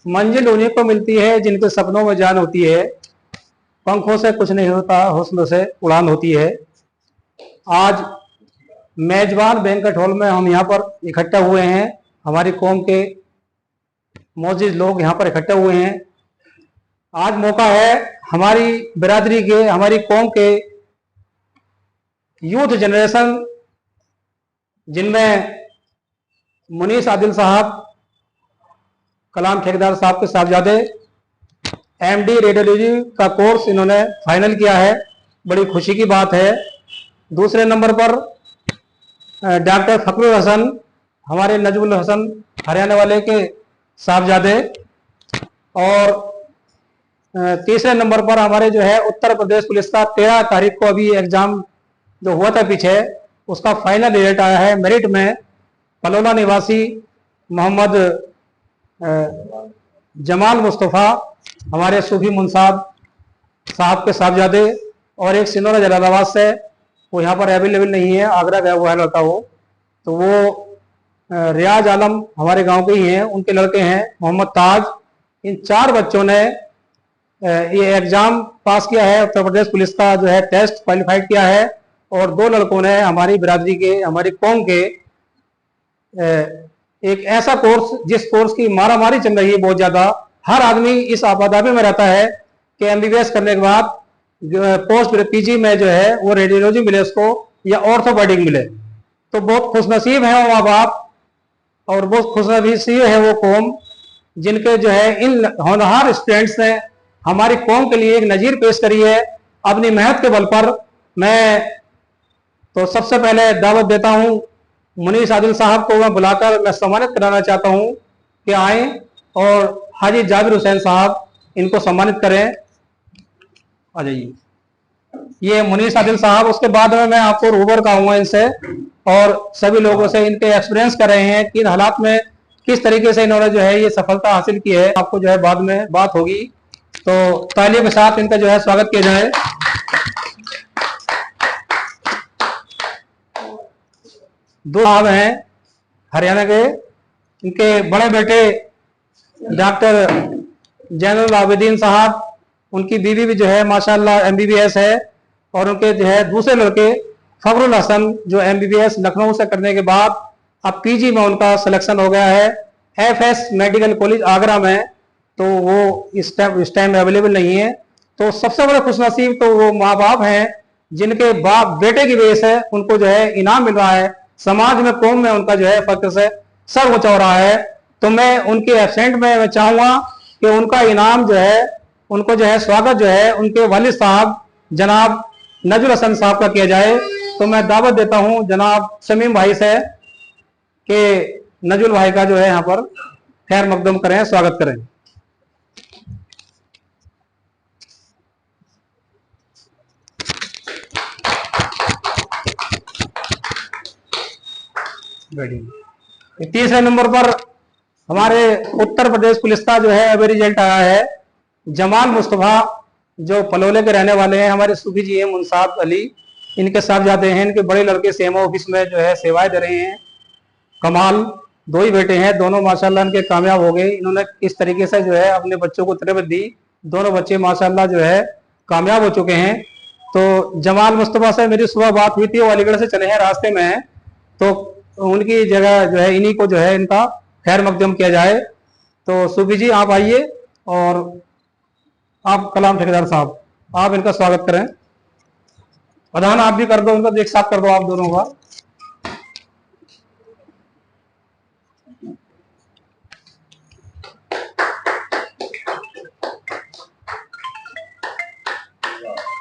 मंजिल उन्हीं को मिलती है जिनके सपनों में जान होती है। पंखों से कुछ नहीं होता, हुस्न से उड़ान होती है। आज मेजबान बैंक्वेट हॉल में हम यहाँ पर इकट्ठा हुए हैं। हमारी कौम के मौजूद लोग यहाँ पर इकट्ठे हुए हैं। आज मौका है हमारी बिरादरी के, हमारी कौम के यूथ जनरेशन, जिनमें मुनीस आदिल साहब, कलाम ठेकेदार साहब के साहबजादे एमडी रेडियोलॉजी का कोर्स इन्होंने फाइनल किया है, बड़ी खुशी की बात है। दूसरे नंबर पर डॉक्टर फखरुल हसन, हमारे नजमुल हसन हरियाणा वाले के साहबजादे। और तीसरे नंबर पर हमारे जो है उत्तर प्रदेश पुलिस का 13 तारीख को अभी एग्जाम जो हुआ था पीछे, उसका फाइनल रिजल्ट आया है। मेरिट में पलोला निवासी मोहम्मद जमाल मुस्तफ़ा, हमारे सूफी मुंसाब साहब के साहबजादे, और एक सिनोरा जलालाबाद से, वो यहाँ पर अवेलेबल नहीं है, आगरा गया हुआ है लड़का वो, तो वो रियाज आलम हमारे गांव के ही हैं, उनके लड़के हैं मोहम्मद ताज। इन 4 बच्चों ने ये एग्जाम पास किया है, उत्तर प्रदेश पुलिस का जो है टेस्ट क्वालिफाइड किया है। और 2 लड़कों ने हमारी बिरादरी के, हमारी कौम के एक ऐसा कोर्स, जिस कोर्स की मारामारी चल रही है बहुत ज्यादा, हर आदमी इस आपादाबी में रहता है कि एमबीबीएस करने के बाद पोस्ट पीजी में जो है वो रेडियोलॉजी मिले उसको, या ऑर्थोपेडिक मिले। तो बहुत खुशनसीब है वो माँ बाप, और बहुत खुशनसीब है वो कौम, जिनके जो है इन होनहार स्टूडेंट्स ने हमारी कौम के लिए एक नजीर पेश करी है अपनी मेहनत के बल पर। मैं तो सबसे पहले दावत देता हूं, मुनीस आदिल साहब को मैं बुलाकर मैं सम्मानित कराना चाहता हूं कि आए, और हाजी जाबिर हुसैन साहब इनको सम्मानित करें। आ जाइए, ये मुनीस आदिल साहब। उसके बाद में मैं आपको रूबर कहूँगा इनसे, और सभी लोगों से इनके एक्सपीरियंस कर रहे हैं कि इन हालात में किस तरीके से इन्होंने जो है ये सफलता हासिल की है। आपको जो है बाद में बात होगी, तो तालियों के साथ इनका जो है स्वागत किया जाए। दो साहब हैं हरियाणा के, इनके बड़े बेटे डॉक्टर जैनुल आबिदीन साहब, उनकी बीवी भी जो है माशाल्लाह एमबीबीएस है, और उनके जो है दूसरे लड़के फखरुल हसन जो एमबीबीएस लखनऊ से करने के बाद अब पीजी में उनका सिलेक्शन हो गया है एफएस मेडिकल कॉलेज आगरा में, तो वो इस टाइम अवेलेबल नहीं है। तो सबसे बड़े खुशनसीब तो वो माँ बाप हैं जिनके बाप बेटे की वजह से उनको जो है इनाम मिल रहा है, समाज में कौम में उनका जो है फख्र से सर ऊंचा हो रहा है। तो मैं उनके एब्सेंट में मैं चाहूंगा कि उनका इनाम जो है, उनको जो है स्वागत जो है उनके वालिद साहब जनाब नजुल हसन साहब का किया जाए। तो मैं दावत देता हूं जनाब शमीम भाई से कि नजुल भाई का जो है यहाँ पर खैर मकदम करें, स्वागत करें। तीसरे नंबर पर हमारे उत्तर प्रदेश पुलिस का जो है अभी रिजल्ट आया है, जमाल मुस्तफ़ा जो पलोले के रहने वाले हैं, हमारे सूफी जी हैं मुंसाब अली, इनके साहबजादे हैं। इनके बड़े लड़के सीएमओ ऑफिस में जो है सेवाएं दे रहे हैं। कमाल, 2 ही बेटे हैं, दोनों माशाल्लाह इनके कामयाब हो गए। इन्होंने इस तरीके से जो है अपने बच्चों को तरबियत दी, दोनों बच्चे माशाल्लाह जो है कामयाब हो चुके हैं। तो जमाल मुस्तफ़ा से मेरी सुबह बात हुई थी, वो अलीगढ़ से चले हैं, रास्ते में है, तो उनकी जगह जो है इन्हीं को जो है इनका खैर मकदम किया जाए। तो सूफी जी आप आइए, और आप कलाम ठेकेदार साहब आप इनका स्वागत करें। अदान आप भी कर दो, उनका एक साथ कर दो आप दोनों का।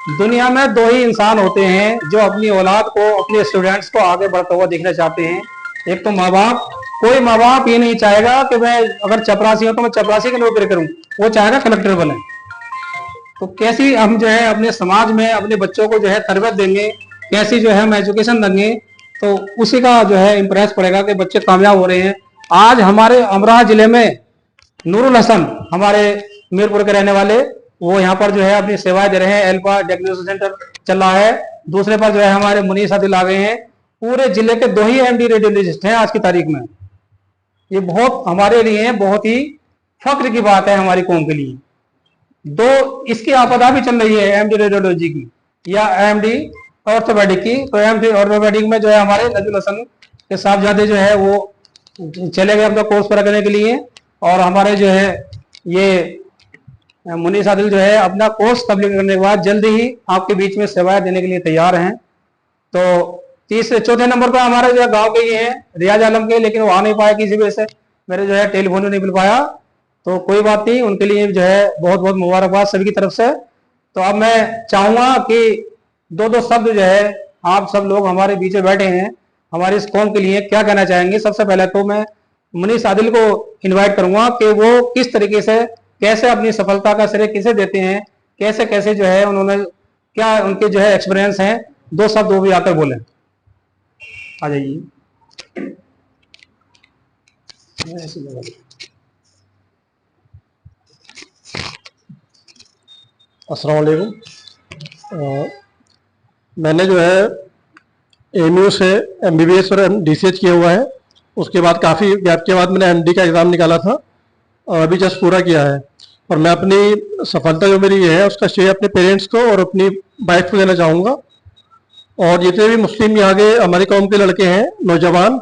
दुनिया में 2 ही इंसान होते हैं जो अपनी औलाद को, अपने स्टूडेंट्स को आगे बढ़ता हुआ देखना चाहते हैं। एक तो माँ बाप। कोई माँ बाप ये नहीं चाहेगा कि मैं अगर चपरासी हूं तो मैं चपरासी की नौकरी करूं, वो चाहेगा कलेक्टर बने। तो कैसी हम जो है अपने समाज में अपने बच्चों को जो है तरबियत देंगे, कैसी जो है हम एजुकेशन देंगे, तो उसी का जो है इंप्रेस पड़ेगा कि बच्चे कामयाब हो रहे हैं। आज हमारे अमरोहा जिले में नूरुल हसन, हमारे मीरपुर के रहने वाले, वो यहाँ पर जो है अपनी सेवाएं दे रहे हैं। एल्पा डायग्नोस्टिक सेंटर चल रहा है। दूसरे पर जो है हमारे मुनीस आदिल आ गए हैं। पूरे जिले के 2 ही एमडी रेडियोलॉजिस्ट हैं आज की तारीख में। ये बहुत हमारे लिए बहुत ही फख्र की बात है हमारी कौम के लिए। दो इसकी आपदा भी चल रही है, एमडी रेडियोलॉजी की या एमडी ऑर्थोपेडिक की। तो एमडी ऑर्थोपेडिक में जो है हमारे नजरुल हसन के साहबजादे जो है वो चले गए अपना कोर्स पूरा करने के लिए, और हमारे जो है ये मुनीस आदिल जो है अपना कोर्स कंप्लीट करने के बाद जल्दी ही आपके बीच में सेवाएं देने के लिए तैयार हैं। तो तीसरे चौथे नंबर पर हमारे जो है गाँव के ये हैं रियाज आलम के, लेकिन वो आ नहीं पाया किसी वजह से, मेरे जो है टेलीफोन नहीं मिल पाया। तो कोई बात नहीं, उनके लिए जो है बहुत बहुत मुबारकबाद सभी की तरफ से। तो अब मैं चाहूंगा कि दो दो शब्द जो है आप सब लोग हमारे बीच में बैठे हैं, हमारी इस कौम के लिए क्या कहना चाहेंगे। सबसे पहले तो मैं मुनीस आदिल को इनवाइट करूंगा कि वो किस तरीके से, कैसे अपनी सफलता का श्रेय किसे देते हैं, कैसे कैसे जो है उन्होंने, क्या उनके जो है एक्सपीरियंस हैं, दो शब्द वो भी आकर बोलें। आ जाइए। अस्सलाम वालेकुम। मैंने जो है एमयू से एमबीबीएस और डीसीएच किया हुआ है। उसके बाद काफ़ी गैप के बाद मैंने एमडी का एग्ज़ाम निकाला था और अभी जस्ट पूरा किया है। और मैं अपनी सफलता जो मेरी है उसका श्रेय अपने पेरेंट्स को और अपनी वाइफ को देना चाहूँगा। और जितने भी मुस्लिम यहाँ के हमारी कौम के लड़के हैं नौजवान,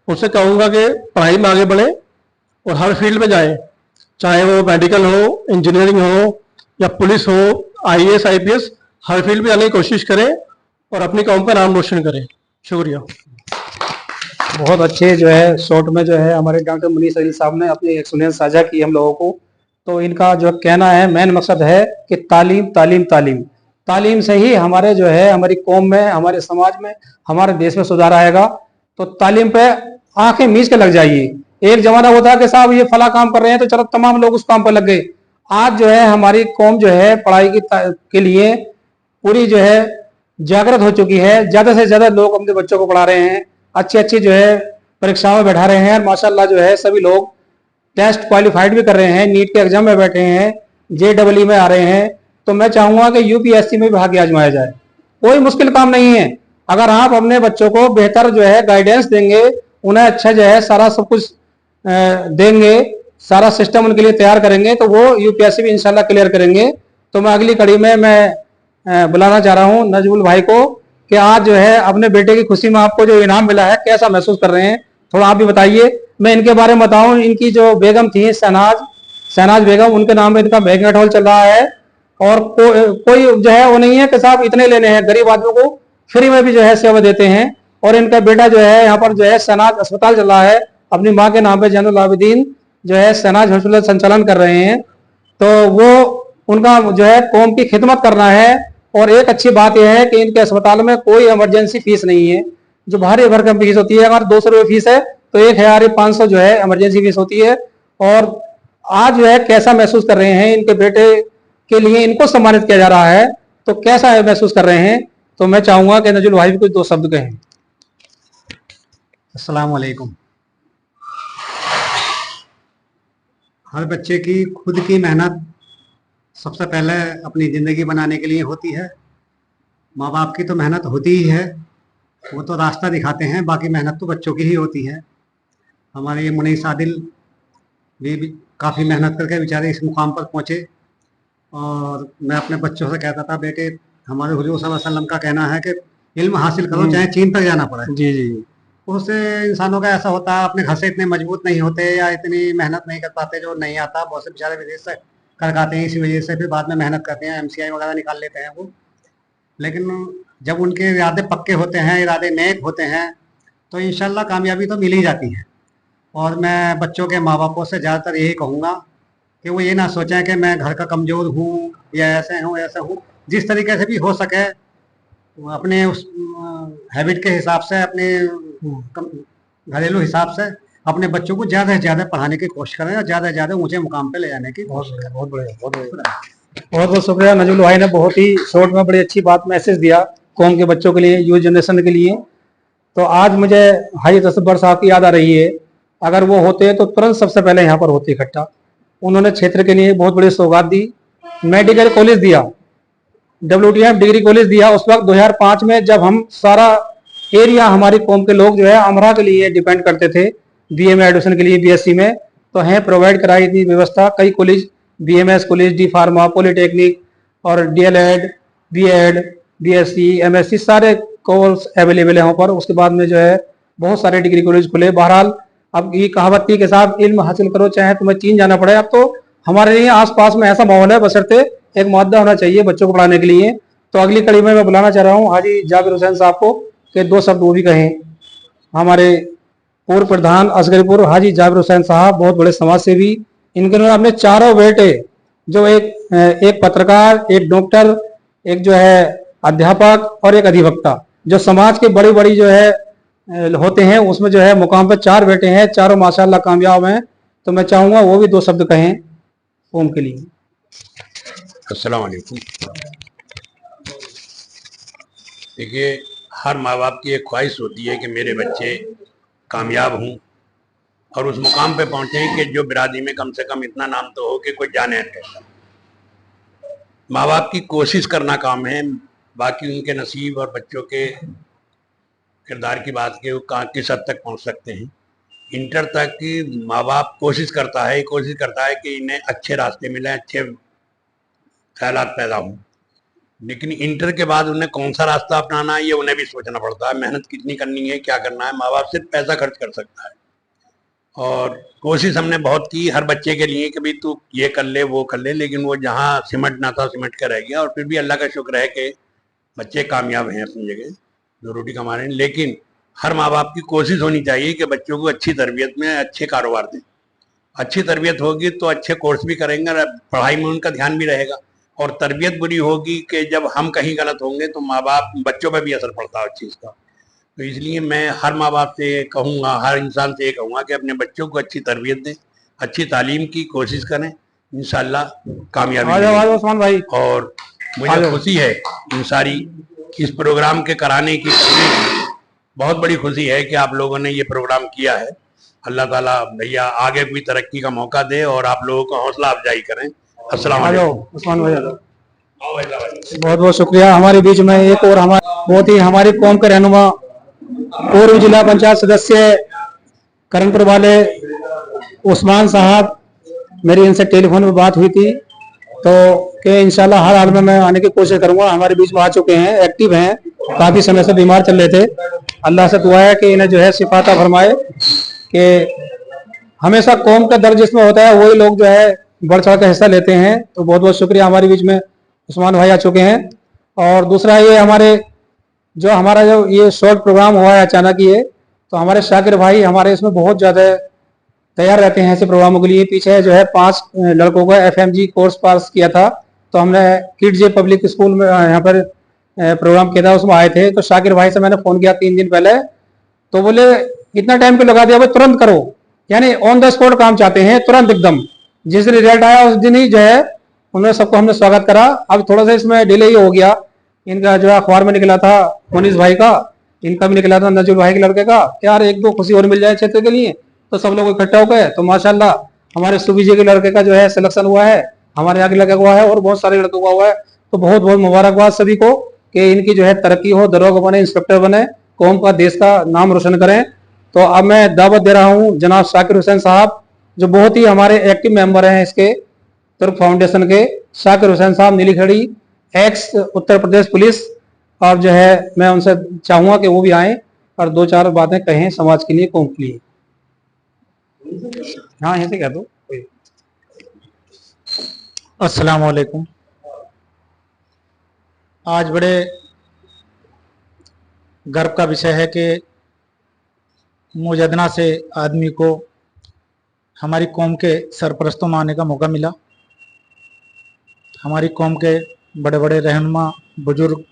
उनसे कहूँगा कि पढ़ाई में आगे बढ़ें और हर फील्ड में जाएं, चाहे वो मेडिकल हो, इंजीनियरिंग हो या पुलिस हो, आईएएस आईपीएस, हर फील्ड में आने की कोशिश करें और अपनी कौम का नाम रोशन करें। शुक्रिया। बहुत अच्छे जो है शॉर्ट में जो है हमारे डॉक्टर मुनीस आदिल साहब ने अपनी एक्सपीरियंस साझा की हम लोगों को। तो इनका जो कहना है मेन मकसद है कि तालीम तालीम तालीम, तालीम से ही हमारे जो है हमारी कौम में, हमारे समाज में, हमारे देश में सुधार आएगा। तो तालीम पे आंखें मीच के लग जाइए। एक जमाना होता है कि साहब ये फला काम कर रहे हैं तो चलो तमाम लोग उस काम पर लग गए। आज जो है हमारी कौम जो है पढ़ाई के लिए पूरी जो है जागृत हो चुकी है। ज्यादा से ज्यादा लोग अपने बच्चों को पढ़ा रहे हैं, अच्छी अच्छी जो है परीक्षाओं में बैठा रहे हैं। माशाल्लाह जो है सभी लोग टेस्ट क्वालिफाइड भी कर रहे हैं, नीट के एग्जाम में बैठे हैं, जेडब्ल्यू में आ रहे हैं। तो मैं चाहूंगा कि यूपीएससी में भी भाग्य आजमाया जाए। कोई मुश्किल काम नहीं है। अगर आप अपने बच्चों को बेहतर जो है गाइडेंस देंगे, उन्हें अच्छा जो है सारा सब कुछ देंगे, सारा सिस्टम उनके लिए तैयार करेंगे, तो वो यूपीएससी भी इंशाल्लाह क्लियर करेंगे। तो मैं अगली कड़ी में मैं बुलाना चाह रहा हूँ नजमुल भाई को कि आज जो है अपने बेटे की खुशी में आपको जो इनाम मिला है कैसा महसूस कर रहे हैं, थोड़ा आप भी बताइए। मैं इनके बारे में बताऊं, इनकी जो बेगम थी शहनाज बेगम, उनके नाम पे इनका बैंकेट हॉल चल रहा है। और कोई जो है वो नहीं है कि साहब इतने लेने हैं, गरीब आदमियों को फ्री में भी जो है सेवा देते हैं। और इनका बेटा जो है यहाँ पर जो है शहनाज अस्पताल चल रहा है, अपनी माँ के नाम पे जैनुल आबिदीन जो है शहनाज हॉस्पिटल संचालन कर रहे हैं। तो वो उनका जो है कौम की खिदमत करना है। और एक अच्छी बात यह है कि इनके अस्पताल में कोई इमरजेंसी फीस नहीं है। जो भारी भरकम फीस होती है, अगर 200 रुपये फीस है तो 1500 जो है इमरजेंसी फीस होती है। और आज जो है कैसा महसूस कर रहे हैं, इनके बेटे के लिए इनको सम्मानित किया जा रहा है, तो कैसा महसूस कर रहे हैं। तो मैं चाहूंगा कि नजुल भाई भी कुछ दो शब्द कहें। अस्सलाम वालेकुम। हर बच्चे की खुद की मेहनत सबसे पहले अपनी ज़िंदगी बनाने के लिए होती है। माँ बाप की तो मेहनत होती ही है, वो तो रास्ता दिखाते हैं, बाकी मेहनत तो बच्चों की ही होती है। हमारे ये मुनीस आदिल भी काफ़ी मेहनत करके बेचारे इस मुकाम पर पहुँचे। और मैं अपने बच्चों से कहता था, बेटे हमारे हुजूर सल्लल्लाहु अलैहि वसल्लम का कहना है कि इल्म हासिल करो चाहे चीन तक जाना पड़े। जी जी। उससे इंसानों का ऐसा होता है, अपने घर से इतने मजबूत नहीं होते या इतनी मेहनत नहीं कर पाते, जो नहीं आता। बहुत से बेचारे विदेश से कर आते हैं, इसी वजह से फिर बाद में मेहनत करते हैं, एमसीआई वगैरह निकाल लेते हैं वो। लेकिन जब उनके इरादे पक्के होते हैं, इरादे नेक होते हैं, तो इंशाल्लाह कामयाबी तो मिल ही जाती है। और मैं बच्चों के माँ बापों से ज़्यादातर यही कहूँगा कि वो ये ना सोचें कि मैं घर का कमज़ोर हूँ या ऐसे हूँ ऐसे हूँ। जिस तरीके से भी हो सके अपने उस हैबिट के हिसाब से, अपने घरेलू हिसाब से अपने बच्चों को ज़्यादा से ज़्यादा पढ़ाने की कोशिश करें और ज़्यादा से ज़्यादा ऊंचे मुकाम पे ले जाने की कोशिश करें। बहुत बढ़िया, बहुत बढ़िया, बहुत बहुत शुक्रिया। नजुल भाई ने बहुत ही शॉर्ट में बड़ी अच्छी बात मैसेज दिया कौम के बच्चों के लिए, यूथ जनरेशन के लिए। तो आज मुझे हाजी तसब्बर साहब की याद आ रही है। अगर वो होते तो तुरंत सबसे पहले यहाँ पर होते इकट्ठा। उन्होंने क्षेत्र के लिए बहुत बड़ी सौगात दी, मेडिकल कॉलेज दिया, WTF डिग्री कॉलेज दिया। उस वक्त 2005 में जब हम सारा एरिया हमारी कौम के लोग जो है अमरा के लिए डिपेंड करते थे, BA में एडमिशन के लिए, BSc में, तो हैं, प्रोवाइड कराई थी व्यवस्था। कई college, BMS college, D pharma, polytechnic और DLED, B.Ed, BSc, MSc सारे कोर्स अवेलेबल है वहाँ पर। उसके बाद में जो है बहुत सारे डिग्री कॉलेज खुले। बहरहाल अब ये कहावत थी के साथ इल्म हासिल करो चाहे तुम्हें चीन जाना पड़े। अब तो हमारे लिए आसपास में ऐसा माहौल है, बशर्ते एक मादा होना चाहिए बच्चों को पढ़ाने के लिए। तो अगली कड़ी में मैं बुलाना चाह रहा हूँ हाजी जाबिर हुसैन साहब को कि 2 शब्द वो भी कहें। हमारे पूर्व प्रधान असगरीपुर हाजी जाबिर हुसैन साहब बहुत बड़े समाज सेवी, इनके अपने चारों बेटे जो एक पत्रकार, एक डॉक्टर, एक जो है अध्यापक और एक अधिवक्ता, जो समाज के बड़ी बड़ी जो है होते हैं उसमें जो है मुकाम पर 4 बेटे हैं, चारों माशाल्लाह कामयाब हैं। तो मैं चाहूंगा वो भी 2 शब्द कहें कौम के लिए। अस्सलाम वालेकुम। देखिए, हर माँ बाप की एक ख्वाहिश होती है कि मेरे बच्चे कामयाब हों और उस मुकाम पे पहुंचे कि जो बिरादरी में कम से कम इतना नाम तो हो कि कोई जाने ऐसा। माँ बाप की कोशिश करना काम है, बाकी उनके नसीब और बच्चों के किरदार की बात के वो किस हद तक पहुंच सकते हैं। इंटर तक की माँ बाप कोशिश करता है कि इन्हें अच्छे रास्ते मिले, अच्छे ख्यालात पैदा हों, लेकिन इंटर के बाद उन्हें कौन सा रास्ता अपनाना है ये उन्हें भी सोचना पड़ता है। मेहनत कितनी करनी है, क्या करना है। माँ बाप सिर्फ पैसा खर्च कर सकता है और कोशिश हमने बहुत की हर बच्चे के लिए कि भाई तू ये कर ले वो कर ले, लेकिन वो जहाँ सिमटना था सिमट कर रह गया। और फिर भी अल्लाह का शुक्र है कि बच्चे कामयाब हैं अपनी जगह, जो रोटी कमा रहे हैं। लेकिन हर माँ बाप की कोशिश होनी चाहिए कि बच्चों को अच्छी तरबियत में अच्छे कारोबार दें। अच्छी तरबियत होगी तो अच्छे कोर्स भी करेंगे, पढ़ाई में उनका ध्यान भी रहेगा। और तरबियत बुरी होगी कि जब हम कहीं गलत होंगे तो माँ बाप बच्चों पर भी असर पड़ता है उस चीज़ का। तो इसलिए मैं हर माँ बाप से कहूँगा, हर इंसान से ये कहूँगा कि अपने बच्चों को अच्छी तरबियत दें, अच्छी तालीम की कोशिश करें, इंशाल्लाह कामयाबी मिलेगी। उस्मान भाई, और मुझे खुशी है इन सारी इस प्रोग्राम के कराने की बहुत बड़ी खुशी है कि आप लोगों ने ये प्रोग्राम किया है। अल्लाह ताला भैया आगे भी तरक्की का मौका दे और आप लोगों को हौसला अफजाई करें। अस्सलाम वालेकुम। उस्मान भाई बहुत बहुत शुक्रिया। हमारे बीच में एक और बहुत ही हमारी कौम के रहनुमा, पूर्व जिला पंचायत सदस्य करणपुर वाले उस्मान साहब, मेरी इनसे टेलीफोन पे बात हुई थी तो कि इंशाल्लाह हर हाल में मैं आने की कोशिश करूंगा। हमारे बीच में आ चुके हैं, एक्टिव हैं, काफी समय से बीमार चल रहे थे। अल्लाह से दुआ है कि इन्हें जो है शिफाता फरमाए कि हमेशा कौम का दर्द जिसमें होता है वही लोग जो है बढ़ चढ़ कर हिस्सा लेते हैं। तो बहुत बहुत शुक्रिया। हमारे बीच में उस्मान भाई आ चुके हैं। और दूसरा ये हमारा जो ये शॉर्ट प्रोग्राम हुआ है अचानक ये, तो हमारे शाकिर भाई हमारे इसमें बहुत ज़्यादा तैयार रहते हैं ऐसे प्रोग्रामों के लिए। पीछे जो है 5 लड़कों का FMG कोर्स पास किया था, तो हमने किड्स पब्लिक स्कूल में यहाँ पर प्रोग्राम किया था, उसमें आए थे। तो शाकिर भाई से मैंने फ़ोन किया 3 दिन पहले, तो बोले इतना टाइम क्यों लगा दिया भाई, तुरंत करो। यानी ऑन द स्पॉट काम चाहते हैं, तुरंत एकदम। जिस दिन रिजल्ट आया उस दिन ही जो है उन्होंने सबको हमने स्वागत करा। अब थोड़ा सा इसमें डिले ही हो गया। इनका जो अखबार में निकला था मुनीस भाई का, इनका भी निकला था नजुल भाई के लड़के का, यार 1-2 खुशी और मिल जाए क्षेत्र के लिए। तो सब लोग इकट्ठा हो गए। तो माशाल्लाह हमारे सुबी जी के लड़के का जो है सिलेक्शन हुआ है, हमारे यहाँ के लड़के हुआ है और बहुत सारे लड़कों का हुआ है। तो बहुत बहुत मुबारकबाद सभी को कि इनकी जो है तरक्की हो, दरोगा बने, इंस्पेक्टर बने, कौम का देश का नाम रोशन करें। तो अब मैं दावत दे रहा हूँ जनाब शाकिर हुसैन साहब, जो बहुत ही हमारे एक्टिव मेंबर हैं इसके तुर्क फाउंडेशन के। शाकिर हुसैन साहब नीलीखड़ी, एक्स उत्तर प्रदेश पुलिस। और जो है मैं उनसे चाहूँगा कि वो भी आएँ और 2-4 बातें कहें समाज के लिए, कौम के लिए। हाँ, ऐसे कह दो। अस्सलाम वालेकुम। आज बड़े गर्व का विषय है कि मुजदना से आदमी को हमारी कौम के सरपरस्तों में आने का मौका मिला। हमारी कौम के बड़े बड़े रहनुमा, बुजुर्ग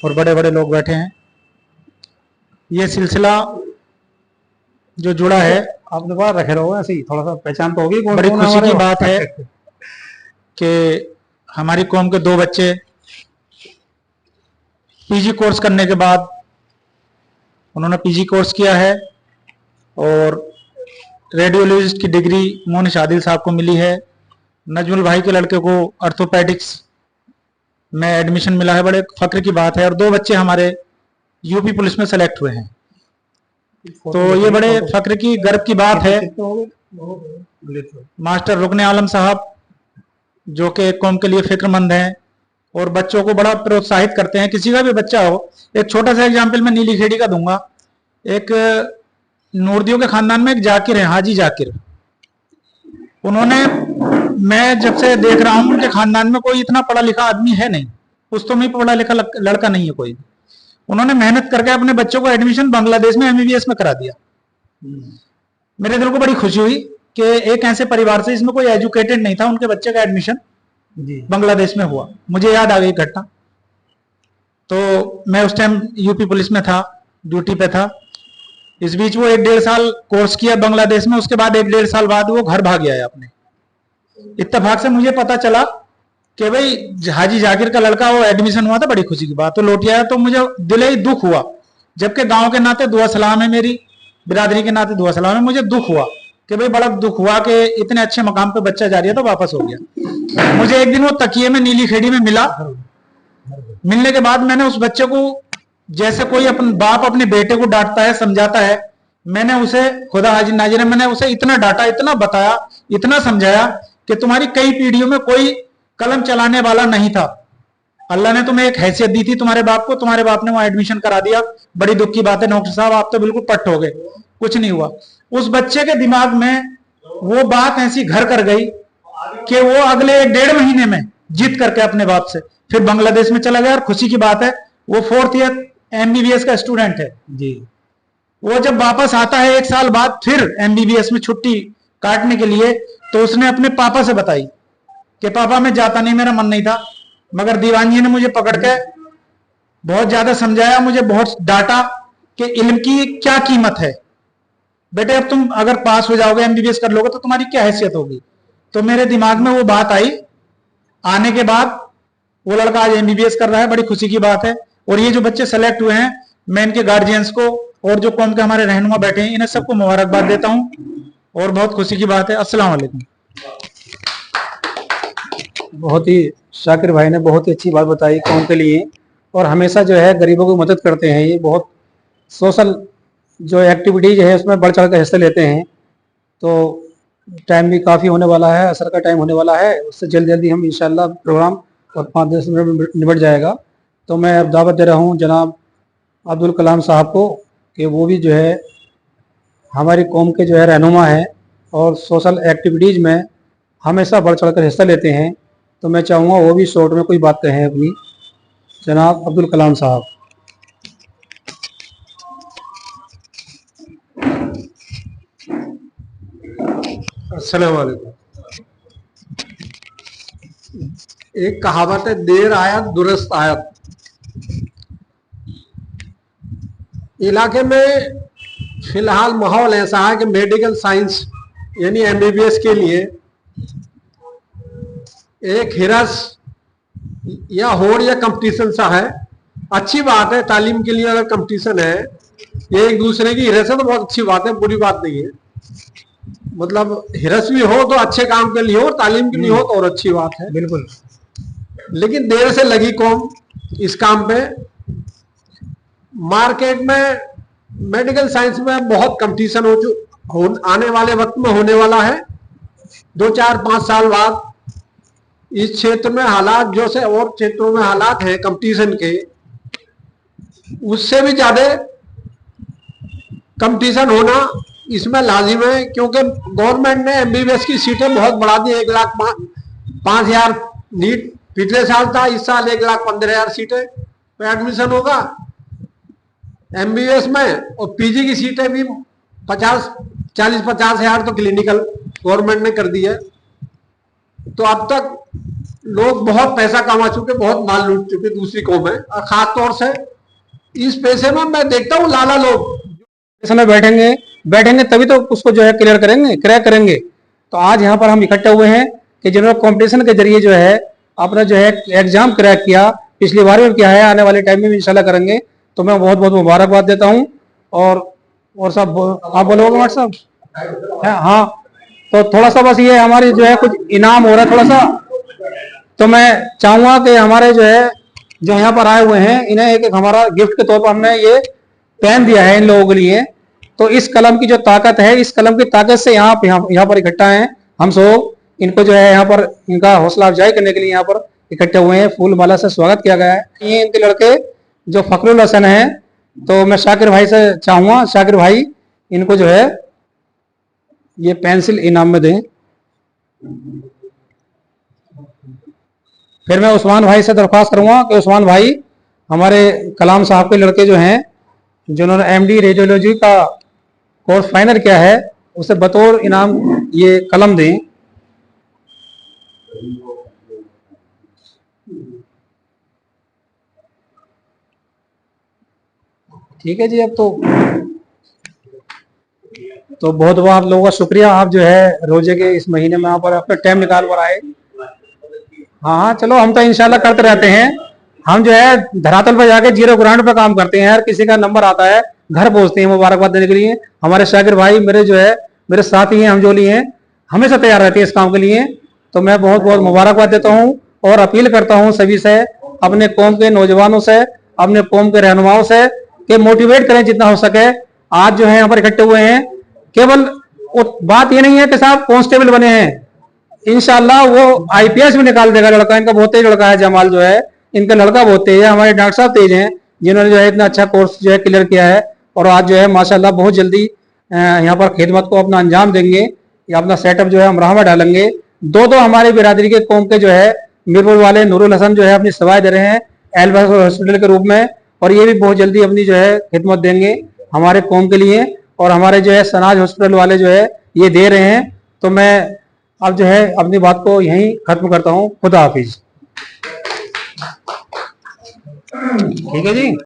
और बड़े बड़े लोग बैठे हैं। ये सिलसिला जो जुड़ा है, आपने बाहर रखे रहो ऐसे ही, थोड़ा सा पहचान तो होगी। बड़ी खुशी की बात है कि हमारी कौम के 2 बच्चे पीजी कोर्स करने के बाद उन्होंने पीजी कोर्स किया है और रेडियोलॉजिस्ट की डिग्री मोनिश आदिल साहब को मिली है। नजमुल भाई के लड़के को ऑर्थोपेडिक्स में एडमिशन मिला है, बड़े फक्र की बात है। और 2 बच्चे हमारे यूपी पुलिस में सेलेक्ट हुए हैं। तो ये बड़े फक्र की, गर्व की बात है। मास्टर रुकन आलम साहब जो कि कौम के लिए फिक्रमंद हैं और बच्चों को बड़ा प्रोत्साहित करते हैं, किसी का भी बच्चा हो। एक छोटा सा एग्जाम्पल मैं नीली खेड़ी का दूंगा। एक नूरदियों के खानदान में एक जाकिर है, हाजी जाकिर। उन्होंने, मैं जब से देख रहा हूं उनके खानदान में कोई इतना पढ़ा लिखा आदमी है नहीं, पुस्तों में पढ़ा लिखा लड़का नहीं है कोई। उन्होंने मेहनत करके अपने बच्चों को एडमिशन बांग्लादेश में एमबीबीएस में करा दिया। मेरे दिल को बड़ी खुशी हुई कि एक ऐसे परिवार से, इसमें कोई एजुकेटेड नहीं था, उनके बच्चे का एडमिशन बांग्लादेश में हुआ। मुझे याद आ गई घटना। तो मैं उस टाइम यूपी पुलिस में था, ड्यूटी पे था। इस बीच वो 1-1.5 साल कोर्स किया बांग्लादेश में। उसके बाद 1-1.5 साल बाद वो घर भाग गया है अपने। इत्तेफाक से मुझे पता चला कि भाई हाजी जाकिर का लड़का, वो एडमिशन हुआ था, बड़ी खुशी की बात। तो लौट आया तो मुझे दिल ही दुख हुआ, जबकि गांव के नाते दुआ सलाम है, मेरी बिरादरी के नाते दुआ सलाम है। मुझे दुख हुआ कि भाई बड़ा दुख हुआ कि इतने अच्छे मकाम पे बच्चा जा रहा है तो वापस हो गया। मुझे एक दिन वो तकिए में नीली खेड़ी में मिला। मिलने के बाद मैंने उस बच्चे को, जैसे कोई अपन बाप अपने बेटे को डांटता है, समझाता है, मैंने उसे, खुदा हाजिर नाजिर है, मैंने उसे इतना डांटा, इतना बताया, इतना समझाया कि तुम्हारी कई पीढ़ियों में कोई कलम चलाने वाला नहीं था। अल्लाह ने तुम्हें एक हैसियत दी थी तुम्हारे बाप को, तुम्हारे बाप ने वहां एडमिशन करा दिया। बड़ी दुख की बात है डॉक्टर साहब, आप तो बिल्कुल पट्ट हो गए, कुछ नहीं हुआ। उस बच्चे के दिमाग में वो बात ऐसी घर कर गई कि वो अगले 1-1.5 महीने में जीत करके अपने बाप से फिर बांग्लादेश में चला गया। और खुशी की बात है, वो 4th ईयर एमबीबीएस का स्टूडेंट है जी। वो जब वापस आता है 1 साल बाद फिर एमबीबीएस में छुट्टी काटने के लिए, तो उसने अपने पापा से बताई कि पापा मैं जाता नहीं, मेरा मन नहीं था, मगर दीवान जी ने मुझे पकड़ के बहुत ज्यादा समझाया, मुझे बहुत डांटा कि इल्म की क्या कीमत है बेटे, अब तुम अगर पास हो जाओगे, एमबीबीएस कर लोगे तो तुम्हारी क्या हैसियत होगी। तो मेरे दिमाग में वो बात आई। आने के बाद वो लड़का आज एमबीबीएस कर रहा है, बड़ी खुशी की बात है। और ये जो बच्चे सेलेक्ट हुए हैं, मैं इनके गार्जियंस को और जो कौम के हमारे रहनुमा बैठे हैं, इन्हें सबको मुबारकबाद देता हूं और बहुत खुशी की बात है। अस्सलाम वालेकुम। बहुत ही शाकिर भाई ने बहुत ही अच्छी बात बताई कौम के लिए, और हमेशा जो है गरीबों की मदद करते हैं। ये बहुत सोशल जो एक्टिविटीज है उसमें बढ़ चढ़ कर हिस्सा लेते हैं। तो टाइम भी काफ़ी होने वाला है, असर का टाइम होने वाला है, उससे जल्दी हम इंशाल्लाह प्रोग्राम और 5-10 मिनट में निबट जाएगा। तो मैं अब दावत दे रहा हूँ जनाब अब्दुल कलाम साहब को कि वो भी जो है हमारी कौम के जो है रहनुमा है और सोशल एक्टिविटीज़ में हमेशा बढ़ चढ़ कर हिस्सा लेते हैं। तो मैं चाहूँगा वो भी शॉर्ट में कोई बात कहें अपनी। जनाब अब्दुल कलाम साहब। अस्सलाम वालेकुम। एक कहावत है, देर आयत दुरुस्त आयत। इलाके में फिलहाल माहौल ऐसा है कि मेडिकल साइंस यानी एमबीबीएस के लिए एक हिरस या होड़ या कंपटीशन सा है। अच्छी बात है, तालीम के लिए अगर कंपटीशन है, ये एक दूसरे की हिरस है तो बहुत अच्छी बात है, बुरी बात नहीं है। मतलब हिरस भी हो तो अच्छे काम के लिए हो, तालीम के लिए हो तो और अच्छी बात है, बिल्कुल। लेकिन देर से लगी कौम इस काम पे। मार्केट में मेडिकल साइंस में बहुत कंपटीशन आने वाले वक्त में होने वाला है। 2-4-5 साल बाद इस क्षेत्र में हालात जो से और क्षेत्रों में हालात हैं कंपटीशन के, उससे भी ज्यादा कंपटीशन होना इसमें लाजिम है। क्योंकि गवर्नमेंट ने एमबीबीएस की सीटें बहुत बढ़ा दी। 1,05,000 नीट पिछले साल था, इस साल 1,15,000 सीटें पे एडमिशन होगा एमबीबीएस में। और पीजी की सीटें भी 40-50 हजार तो क्लिनिकल गवर्नमेंट ने कर दी है। तो अब तक लोग बहुत पैसा कमा चुके, बहुत माल लूट चुके दूसरी कौम है। और खास तौर से इस पैसे में मैं देखता हूँ लाला लोग समय बैठेंगे तभी तो उसको जो है क्लियर करेंगे, क्रैक करेंगे। तो आज यहाँ पर हम इकट्ठे हुए हैं कि जिन्होंने कंपटीशन के जरिए जो है अपना जो है एग्जाम क्रैक किया, पिछली बार में किया है, आने वाले टाइम में भी इंशाल्लाह करेंगे। तो मैं बहुत बहुत मुबारकबाद देता हूँ। और सब आप बोलोगे मास्टर साहब? हाँ, तो थोड़ा सा बस ये हमारी जो है कुछ इनाम हो रहा है थोड़ा सा। तो मैं चाहूंगा कि हमारे जो है जो यहाँ पर आए हुए हैं, इन्हें एक हमारा गिफ्ट के तौर पर हमने ये पेन दिया है इन लोगों के लिए। तो इस कलम की जो ताकत है, इस कलम की ताकत से यहाँ पर इकट्ठा हैं हम सब। इनको जो है यहाँ पर इनका हौसला अफजाई करने के लिए यहाँ पर इकट्ठे हुए हैं, फूल माला से स्वागत किया गया है। ये इनके लड़के जो फखरुल हसन है, तो मैं शाकिर भाई से चाहूंगा, शाकिर भाई इनको जो है ये पेंसिल इनाम में दें। फिर मैं उस्मान भाई से दरख्वास्त करूंगा कि उस्मान भाई हमारे कलाम साहब के लड़के जो हैं, जिन्होंने एमडी रेडियोलॉजी का कोर्स फाइनल किया है, उसे बतौर इनाम ये कलम दें। ठीक है जी। अब तो बहुत बहुत आप लोगों का शुक्रिया, आप जो है रोजे के इस महीने में यहाँ पर अपना टाइम निकाल कर आए। हाँ चलो, हम तो इंशाल्लाह करते रहते हैं। हम जो है धरातल पर जाके जीरो ग्राउंड पे काम करते हैं। यार किसी का नंबर आता है, घर पहुंचते हैं मुबारकबाद देने के लिए। हमारे शाकिर भाई मेरे जो है मेरे साथी हैं, हमजोली हैं, हमेशा तैयार रहते हैं इस काम के लिए। तो मैं बहुत बहुत मुबारकबाद देता हूँ और अपील करता हूँ सभी से, अपने कौम के नौजवानों से, अपने कौम के रहनुमाओं से, कि मोटिवेट करें जितना हो सके। आज जो है यहाँ पर इकट्ठे हुए हैं, केवल बात ये नहीं है कि साहब कांस्टेबल बने हैं, इंशाल्लाह वो आईपीएस भी निकाल देगा लड़का। इनका बहुत तेज लड़का है जमाल जो है, इनका लड़का बहुत तेज है। हमारे डॉक्टर साहब तेज हैं, जिन्होंने जो है इतना अच्छा कोर्स जो है क्लियर किया है, और आज जो है माशाल्लाह बहुत जल्दी यहाँ पर खिदमत को अपना अंजाम देंगे, या अपना सेटअप जो है अमराह में डालेंगे। दो हमारी बिरादरी के कौम के जो है मीरपुर वाले नूरुल हसन जो है अपनी सेवाएं दे रहे हैं एलबस हॉस्पिटल के रूप में, और ये भी बहुत जल्दी अपनी जो है खिदमत देंगे हमारे कौम के लिए। और हमारे जो है सनाज हॉस्पिटल वाले जो है ये दे रहे हैं। तो मैं अब जो है अपनी बात को यहीं खत्म करता हूँ। खुदा हाफिज। ठीक है जी।